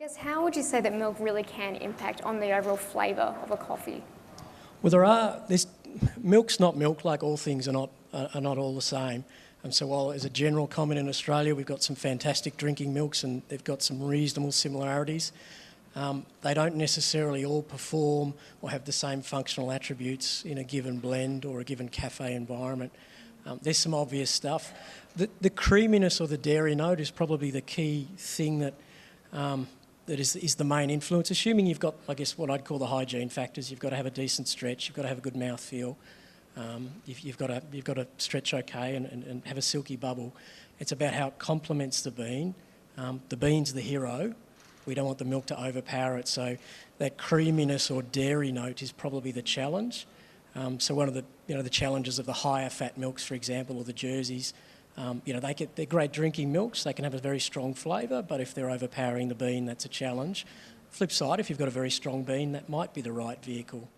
Yes, how would you say that milk really can impact on the overall flavour of a coffee? Well, milk's not milk, like all things are not all the same. And so while as a general comment in Australia, we've got some fantastic drinking milks and they've got some reasonable similarities, they don't necessarily all perform or have the same functional attributes in a given blend or a given cafe environment. There's some obvious stuff. The creaminess or the dairy note is probably the key thing that is the main influence, assuming you've got, I guess, what I'd call the hygiene factors. You've got to have a decent stretch, you've got to have a good mouthfeel, you've got to stretch okay and have a silky bubble. It's about how it complements the bean. The bean's the hero. We don't want the milk to overpower it, so that creaminess or dairy note is probably the challenge. So one of the challenges of the higher fat milks, for example, or the Jerseys, they're great drinking milks. They can have a very strong flavour, but if they're overpowering the bean, that's a challenge. Flip side, if you've got a very strong bean, that might be the right vehicle.